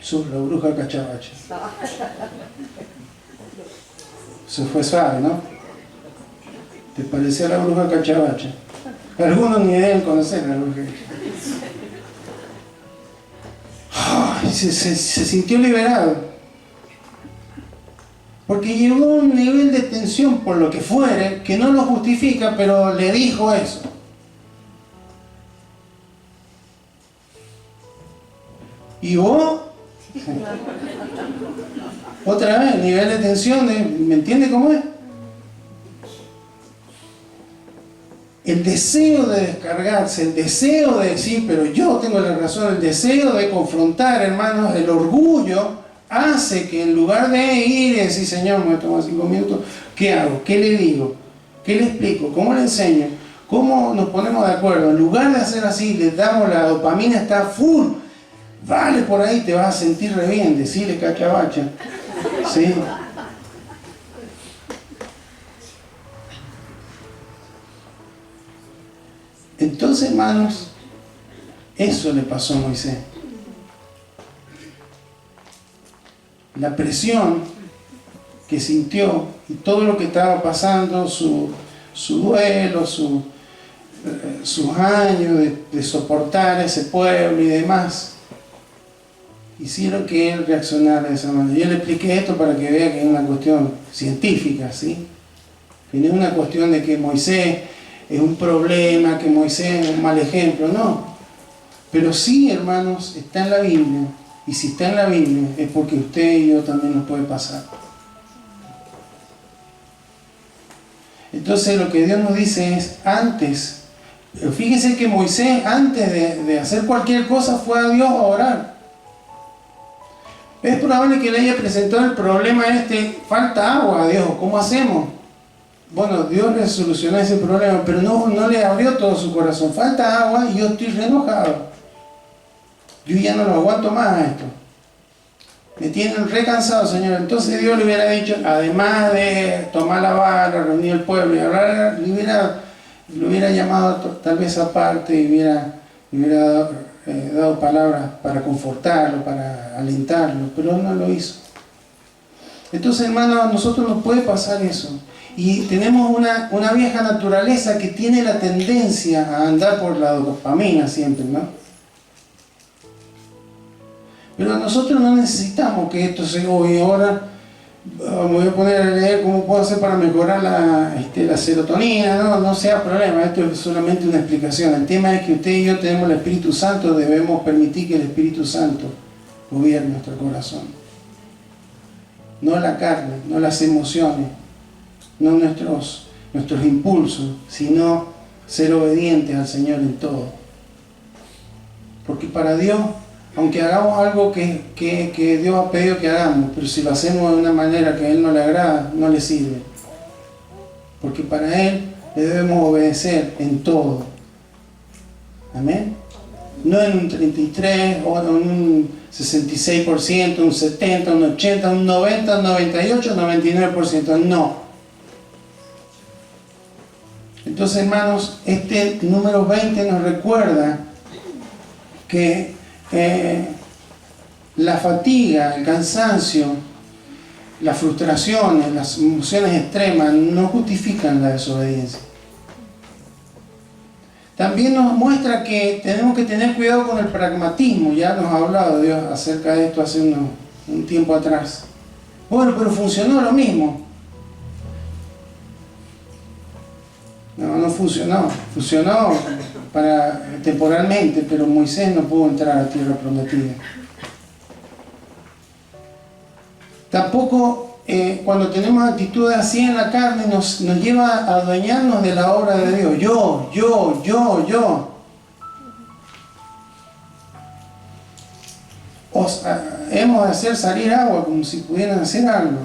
sos la bruja cachabacha. Eso fue suave, ¿no? ¿Te parecía la bruja cachabacha? Algunos ni deben conocer a la bruja cachabacha. Se sintió liberado. Porque llegó a un nivel de tensión por lo que fuere, que no lo justifica, pero le dijo eso. Y vos, otra vez, nivel de tensión, ¿me entiende cómo es? El deseo de descargarse, el deseo de decir, pero yo tengo la razón, el deseo de confrontar, hermanos, el orgullo, hace que en lugar de ir y decir, Señor, me toma 5 minutos, ¿qué hago? ¿Qué le digo? ¿Qué le explico? ¿Cómo le enseño? ¿Cómo nos ponemos de acuerdo? En lugar de hacer así, les damos la dopamina, está full. Vale, por ahí te vas a sentir re bien, decirle cachabacha. ¿Sí? Entonces, hermanos, eso le pasó a Moisés. La presión que sintió y todo lo que estaba pasando, su duelo, sus años de soportar ese pueblo y demás, hicieron que él reaccionara de esa manera. Yo le expliqué esto para que vea que es una cuestión científica, ¿sí? Que no es una cuestión de que Moisés es un problema, que Moisés es un mal ejemplo, no. Pero sí, hermanos, está en la Biblia. Y si está en la Biblia, es porque usted y yo también nos puede pasar. Entonces lo que Dios nos dice es, antes, fíjese que Moisés, antes de hacer cualquier cosa, fue a Dios a orar. Es probable que le haya presentado el problema falta agua a Dios, ¿cómo hacemos? Bueno, Dios le solucionó ese problema, pero no le abrió todo su corazón. Falta agua y yo estoy re enojado. Yo ya no lo aguanto más a esto. Me tienen re cansado, Señor. Entonces Dios le hubiera dicho, además de tomar la vara, reunir el pueblo y hablar, le hubiera llamado tal vez aparte y hubiera dado palabras para confortarlo, para alentarlo, pero no lo hizo. Entonces, hermano, a nosotros nos puede pasar eso. Y tenemos una vieja naturaleza que tiene la tendencia a andar por la dopamina siempre, ¿no? Pero nosotros no necesitamos que esto se oye. Ahora me voy a poner a leer cómo puedo hacer para mejorar la serotonina. No sea problema, esto es solamente una explicación. El tema es que usted y yo tenemos el Espíritu Santo, debemos permitir que el Espíritu Santo gobierne nuestro corazón. No la carne, no las emociones, no nuestros impulsos, sino ser obedientes al Señor en todo. Porque para Dios, aunque hagamos algo que Dios ha pedido que hagamos, pero si lo hacemos de una manera que a Él no le agrada, no le sirve. Porque para Él le debemos obedecer en todo. Amén. No en un 33, o en un 66%, un 70, un 80, un 90, un 98, un 99%. No. Entonces, hermanos, este número 20 nos recuerda que la fatiga, el cansancio, las frustraciones, las emociones extremas no justifican la desobediencia. También nos muestra que tenemos que tener cuidado con el pragmatismo. Ya nos ha hablado Dios acerca de esto hace un tiempo atrás. Bueno, pero funcionó lo mismo. no funcionó. Funcionó temporalmente, pero Moisés no pudo entrar a la tierra prometida. Tampoco cuando tenemos actitudes así en la carne nos lleva a adueñarnos de la obra de Dios. Yo. Hemos de hacer salir agua como si pudieran hacer algo.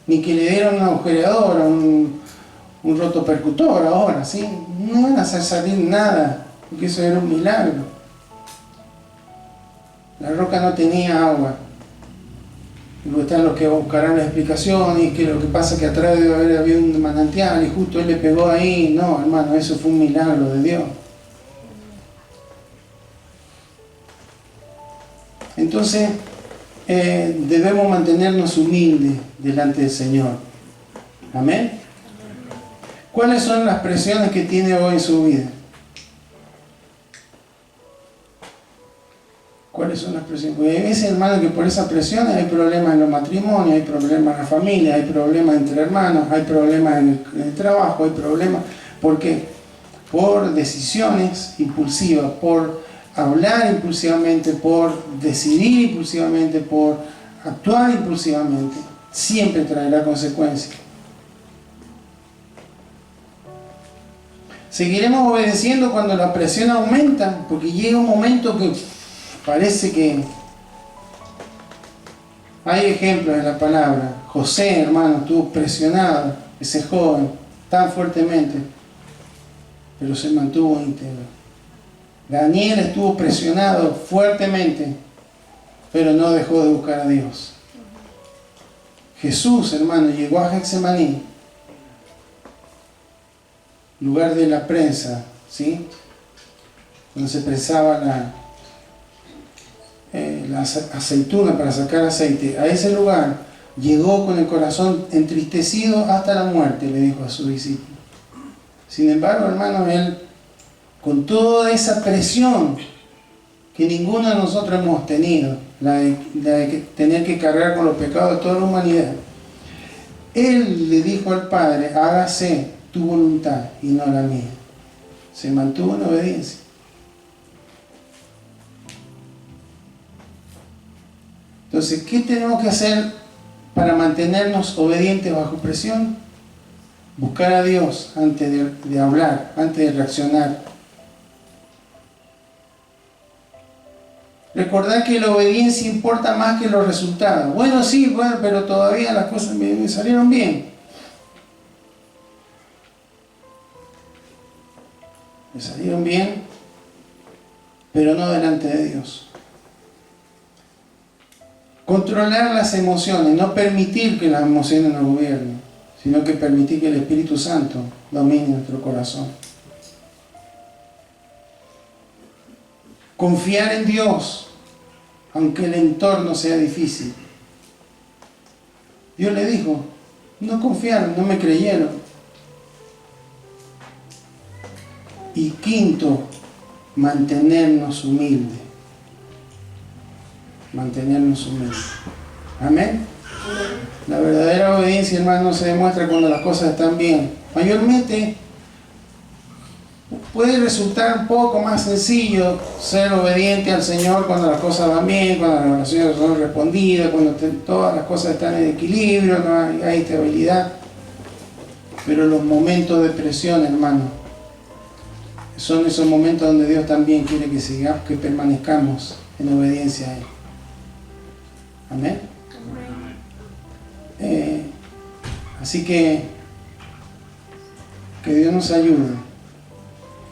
Ni que le dieran una agujereadora, un rotopercutor ahora, ¿sí? No van a hacer salir nada, porque eso era un milagro. La roca no tenía agua. Luego están los que buscarán la explicación y que lo que pasa es que atrás debe haber habido un manantial y justo él le pegó ahí. No, hermano, eso fue un milagro de Dios. Entonces, debemos mantenernos humildes delante del Señor. Amén. ¿Cuáles son las presiones que tiene hoy en su vida? ¿Cuáles son las presiones? Porque hay veces, hermano, que por esas presiones hay problemas en los matrimonios, hay problemas en la familia, hay problemas entre hermanos, hay problemas en el trabajo, hay problemas. ¿Por qué? Por decisiones impulsivas, por hablar impulsivamente, por decidir impulsivamente, por actuar impulsivamente. Siempre traerá consecuencias. Seguiremos obedeciendo cuando la presión aumenta, porque llega un momento que parece que hay ejemplos en la palabra. José, hermano, estuvo presionado, ese joven, tan fuertemente, pero se mantuvo íntegro. Daniel estuvo presionado fuertemente, pero no dejó de buscar a Dios. Jesús, hermano, llegó a Getsemaní, lugar de la prensa, ¿sí? Donde se prensaba la aceituna para sacar aceite. A ese lugar llegó con el corazón entristecido hasta la muerte, le dijo a su discípulo. Sin embargo, hermano, él, con toda esa presión que ninguno de nosotros hemos tenido, la de tener que cargar con los pecados de toda la humanidad, él le dijo al Padre: hágase tu voluntad y no la mía. Se mantuvo en obediencia. Entonces, ¿qué tenemos que hacer para mantenernos obedientes bajo presión? Buscar a Dios antes de hablar, antes de reaccionar. Recordar que la obediencia importa más que los resultados. Bueno, sí, pero todavía las cosas me salieron bien. Me salieron bien, pero no delante de Dios. Controlar las emociones, no permitir que las emociones nos gobiernen, sino que permitir que el Espíritu Santo domine nuestro corazón. Confiar en Dios, aunque el entorno sea difícil. Dios le dijo: no confiaron, no me creyeron. Y quinto, mantenernos humildes. Mantenernos humildes. Amén. La verdadera obediencia, hermano, se demuestra cuando las cosas están bien. Mayormente puede resultar un poco más sencillo ser obediente al Señor cuando las cosas van bien, cuando las oraciones son respondidas, cuando todas las cosas están en equilibrio, no hay estabilidad. Pero los momentos de presión, hermano, son esos momentos donde Dios también quiere que permanezcamos en obediencia a Él. Amén. Así que Dios nos ayude.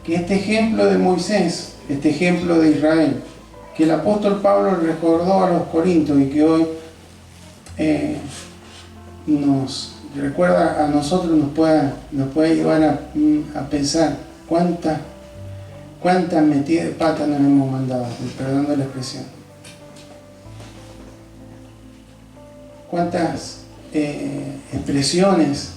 Que este ejemplo de Moisés, este ejemplo de Israel, que el apóstol Pablo recordó a los corintios y que hoy nos recuerda a nosotros, nos puede llevar a pensar cuántas metidas de pata nos hemos mandado, perdón la expresión. Cuántas expresiones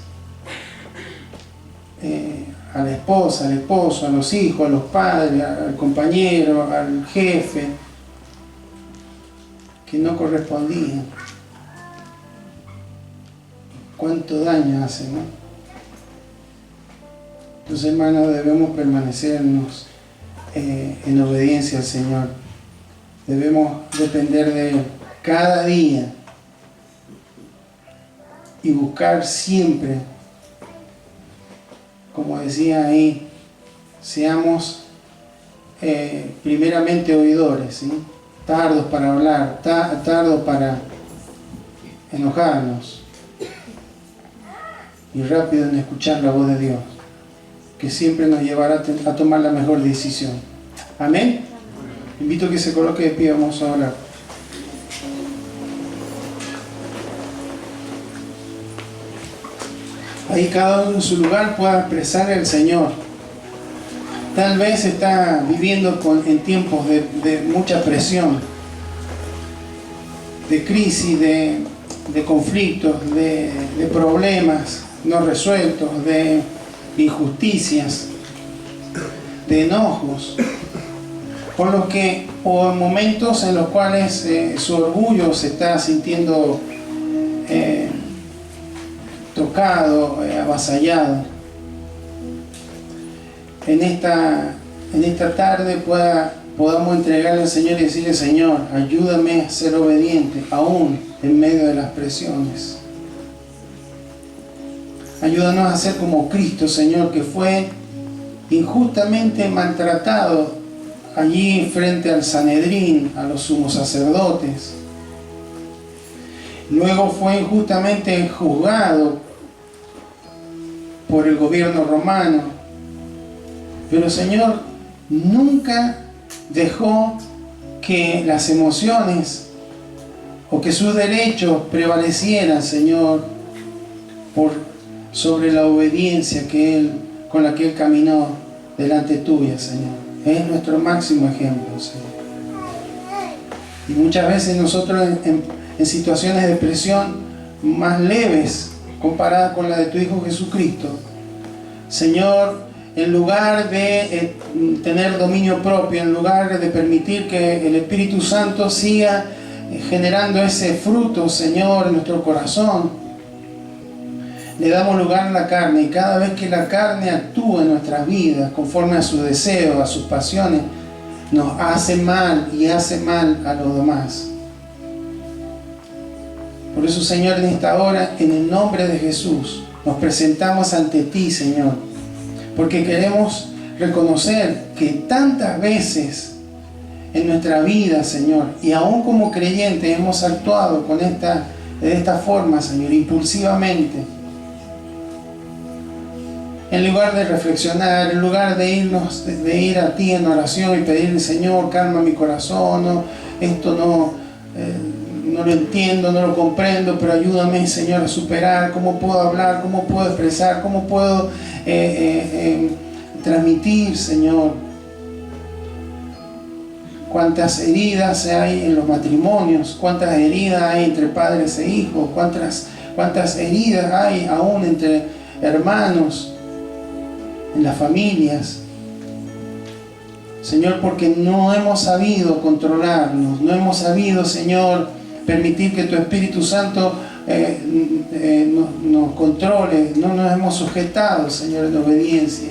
a la esposa, al esposo, a los hijos, a los padres, al compañero, al jefe, que no correspondían. Cuánto daño hace, ¿no? Entonces, hermanos, debemos permanecernos en obediencia al Señor. Debemos depender de Él cada día y buscar siempre, como decía ahí, seamos primeramente oidores, ¿sí? Tardos para hablar, tardos para enojarnos y rápido en escuchar la voz de Dios, que siempre nos llevará a tomar la mejor decisión. Amén. Invito a que se coloque de pie, vamos a orar. Ahí cada uno en su lugar pueda expresar al Señor. Tal vez está viviendo en tiempos de mucha presión, de crisis, de conflictos, de problemas no resueltos, de injusticias, de enojos, por los que, o en momentos en los cuales su orgullo se está sintiendo tocado, avasallado. En esta tarde podamos entregarle al Señor y decirle: Señor, ayúdame a ser obediente aún en medio de las presiones. Ayúdanos a ser como Cristo, Señor, que fue injustamente maltratado allí frente al Sanedrín, a los sumos sacerdotes. Luego fue injustamente juzgado por el gobierno romano. Pero, Señor, nunca dejó que las emociones o que sus derechos prevalecieran, Señor, sobre la obediencia con la que Él caminó delante tuya, Señor. Es nuestro máximo ejemplo, Señor. Y muchas veces nosotros en situaciones de presión más leves comparada con la de tu Hijo Jesucristo, Señor, en lugar de tener dominio propio, en lugar de permitir que el Espíritu Santo siga generando ese fruto, Señor, en nuestro corazón, le damos lugar a la carne, y cada vez que la carne actúa en nuestras vidas conforme a sus deseos, a sus pasiones, nos hace mal y hace mal a los demás. Por eso, Señor, en esta hora, en el nombre de Jesús, nos presentamos ante ti, Señor, porque queremos reconocer que tantas veces en nuestra vida, Señor, y aún como creyentes hemos actuado de esta forma, Señor, impulsivamente. En lugar de reflexionar, en lugar de ir a ti en oración y pedirle: Señor, calma mi corazón, esto no lo entiendo, no lo comprendo, pero ayúdame, Señor, a superar. ¿Cómo puedo hablar? ¿Cómo puedo expresar? ¿Cómo puedo transmitir, Señor? Cuántas heridas hay en los matrimonios, cuántas heridas hay entre padres e hijos, cuántas heridas hay aún entre hermanos, en las familias, Señor, porque no hemos sabido controlarnos, no hemos sabido, Señor, permitir que tu Espíritu Santo nos controle, no nos hemos sujetado, Señor, en obediencia.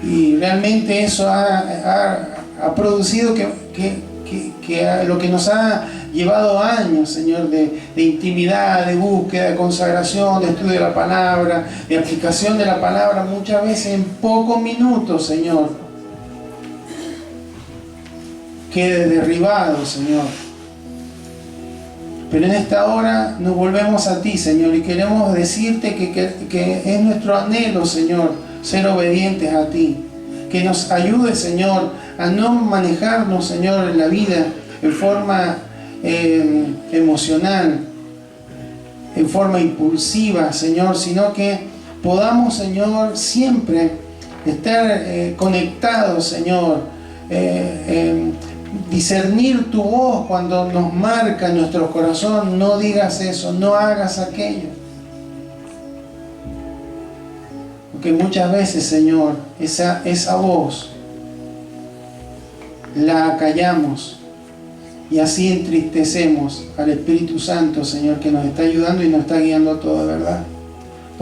Y realmente eso ha producido que lo que nos ha llevado años, Señor, de intimidad, de búsqueda, de consagración, de estudio de la palabra, de aplicación de la palabra, muchas veces en pocos minutos, Señor, quede derribado, Señor. Pero en esta hora nos volvemos a ti, Señor, y queremos decirte que es nuestro anhelo, Señor, ser obedientes a ti. Que nos ayude, Señor, a no manejarnos, Señor, en la vida en forma emocional, en forma impulsiva, Señor, sino que podamos, Señor, siempre estar conectados, Señor, discernir tu voz cuando nos marca en nuestro corazón: no digas eso, no hagas aquello. Porque muchas veces, Señor, esa voz la acallamos y así entristecemos al Espíritu Santo, Señor, que nos está ayudando y nos está guiando a toda verdad.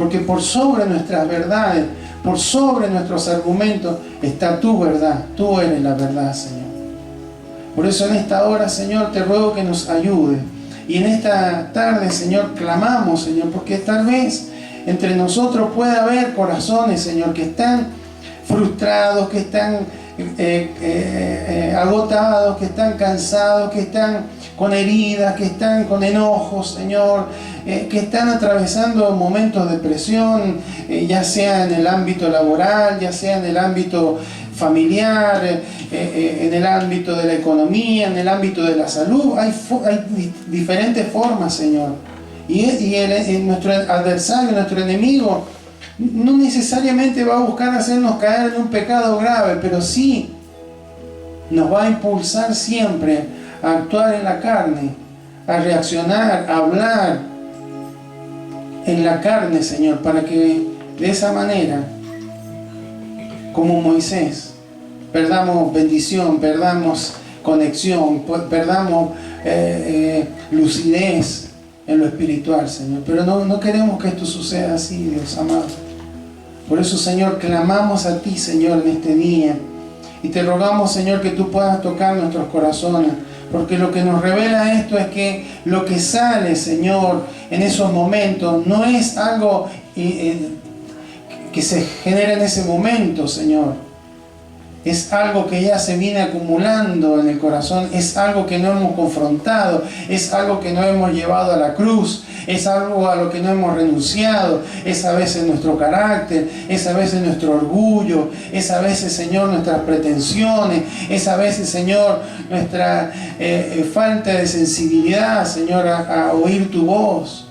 Porque por sobre nuestras verdades, por sobre nuestros argumentos, está tu verdad. Tú eres la verdad, Señor. Por eso en esta hora, Señor, te ruego que nos ayude. Y en esta tarde, Señor, clamamos, Señor, porque tal vez entre nosotros pueda haber corazones, Señor, que están frustrados, que están agotados, que están cansados, que están con heridas, que están con enojos, Señor, que están atravesando momentos de presión, ya sea en el ámbito laboral, ya sea en el ámbito familiar, en el ámbito de la economía, en el ámbito de la salud. Hay diferentes formas, Señor. Y nuestro adversario, nuestro enemigo, no necesariamente va a buscar hacernos caer en un pecado grave, pero sí nos va a impulsar siempre a actuar en la carne, a reaccionar, a hablar en la carne, Señor, para que de esa manera, como Moisés, perdamos bendición, perdamos conexión, perdamos lucidez en lo espiritual, Señor. Pero no queremos que esto suceda así, Dios amado. Por eso, Señor, clamamos a ti, Señor, en este día. Y te rogamos, Señor, que tú puedas tocar nuestros corazones. Porque lo que nos revela esto es que lo que sale, Señor, en esos momentos, no es algo que se genera en ese momento, Señor. Es algo que ya se viene acumulando en el corazón, es algo que no hemos confrontado, es algo que no hemos llevado a la cruz, es algo a lo que no hemos renunciado, es a veces nuestro carácter, es a veces nuestro orgullo, es a veces, Señor, nuestras pretensiones, es a veces, Señor, nuestra falta de sensibilidad, Señor, a oír tu voz.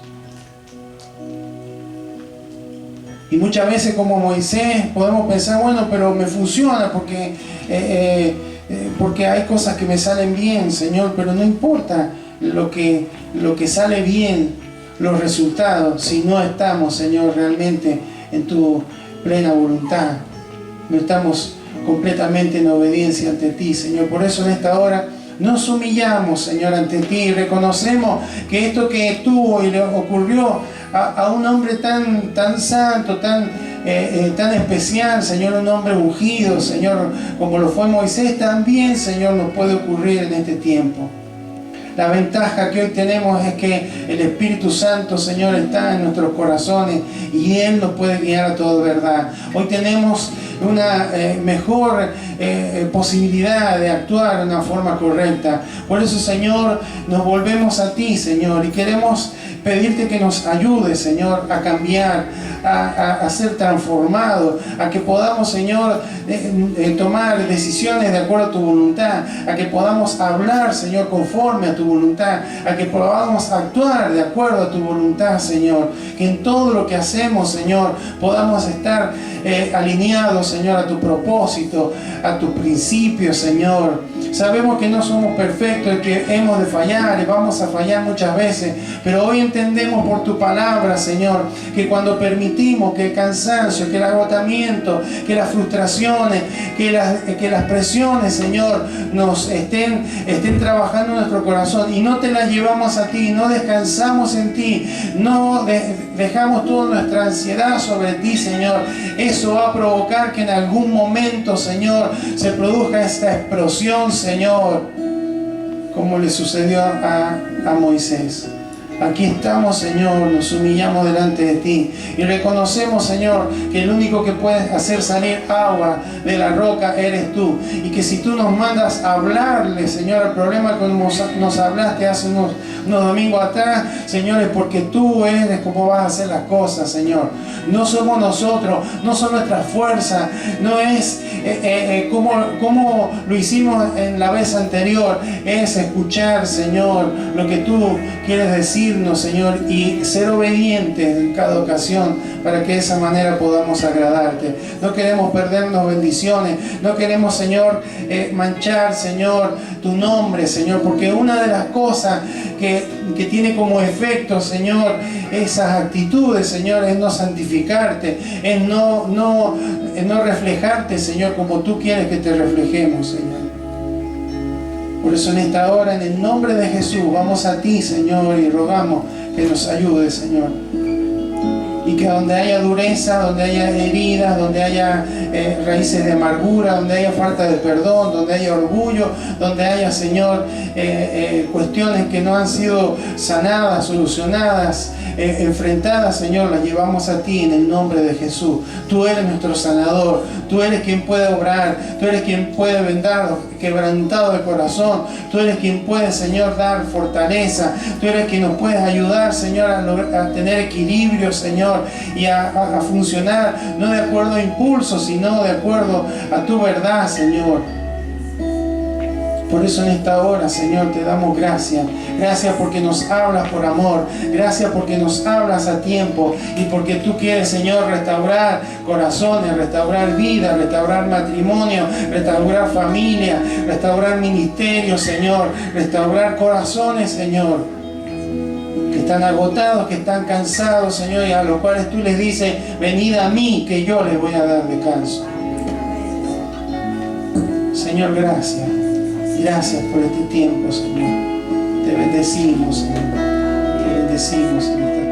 Y muchas veces como Moisés podemos pensar, bueno, pero me funciona porque hay cosas que me salen bien, Señor, pero no importa lo que sale bien, los resultados, si no estamos, Señor, realmente en tu plena voluntad, no estamos completamente en obediencia ante ti, Señor. Por eso en esta hora nos humillamos, Señor, ante ti y reconocemos que esto que tuvo y le ocurrió a un hombre tan santo, tan especial, Señor, un hombre ungido, Señor, como lo fue Moisés, también, Señor, nos puede ocurrir en este tiempo. La ventaja que hoy tenemos es que el Espíritu Santo, Señor, está en nuestros corazones y Él nos puede guiar a toda verdad. Hoy tenemos una mejor posibilidad de actuar de una forma correcta. Por eso, Señor, nos volvemos a ti, Señor, y queremos pedirte que nos ayudes, Señor, a cambiar, a ser transformados, a que podamos, Señor, tomar decisiones de acuerdo a tu voluntad, a que podamos hablar, Señor, conforme a tu voluntad, a que podamos actuar de acuerdo a tu voluntad, Señor, que en todo lo que hacemos, Señor, podamos estar alineados, Señor, a tu propósito, a tus principios, Señor. Sabemos que no somos perfectos y que hemos de fallar y vamos a fallar muchas veces, pero hoy entendemos por tu palabra, Señor, que cuando permitimos que el cansancio, que el agotamiento, que las frustraciones, que las presiones, Señor, nos estén trabajando en nuestro corazón y no te las llevamos a ti, no descansamos en ti, no dejamos toda nuestra ansiedad sobre ti, Señor, eso va a provocar que en algún momento, Señor, se produzca esta explosión, Señor, como le sucedió a Moisés. Aquí estamos, Señor, nos humillamos delante de ti y reconocemos, Señor, que el único que puede hacer salir agua de la roca eres tú, y que si tú nos mandas a hablarle, Señor, el problema que nos hablaste hace unos domingos atrás, Señor, es porque tú eres como vas a hacer las cosas, Señor. No somos nosotros, no son nuestras fuerzas, no es como lo hicimos en la vez anterior, es escuchar, Señor, lo que tú quieres decirnos, Señor, y ser obedientes en cada ocasión para que de esa manera podamos agradarte. No queremos perdernos bendiciones, no queremos, Señor, manchar, Señor, tu nombre, Señor, porque una de las cosas que tiene como efecto, Señor, esas actitudes, Señor, es no santificarte, es no reflejarte, Señor, como tú quieres que te reflejemos, Señor. Por eso en esta hora, en el nombre de Jesús, vamos a ti, Señor, y rogamos que nos ayudes, Señor. Y que donde haya dureza, donde haya heridas, donde haya raíces de amargura, donde haya falta de perdón, donde haya orgullo, donde haya, Señor, cuestiones que no han sido sanadas, solucionadas, enfrentadas, Señor, las llevamos a ti en el nombre de Jesús. Tú eres nuestro sanador, tú eres quien puede obrar, tú eres quien puede vendar quebrantado de corazón, tú eres quien puede, Señor, dar fortaleza, tú eres quien nos puedes ayudar, Señor, a tener equilibrio, Señor, y a funcionar no de acuerdo a impulsos, sino de acuerdo a tu verdad, Señor. Por eso en esta hora, Señor, te damos gracias. Gracias porque nos hablas por amor. Gracias porque nos hablas a tiempo. Y porque tú quieres, Señor, restaurar corazones, restaurar vida, restaurar matrimonio, restaurar familia, restaurar ministerio, Señor. Restaurar corazones, Señor, que están agotados, que están cansados, Señor, y a los cuales tú les dices, venid a mí, que yo les voy a dar descanso. Señor, gracias. Gracias por este tiempo, Señor. Te bendecimos, Señor. Te bendecimos en esta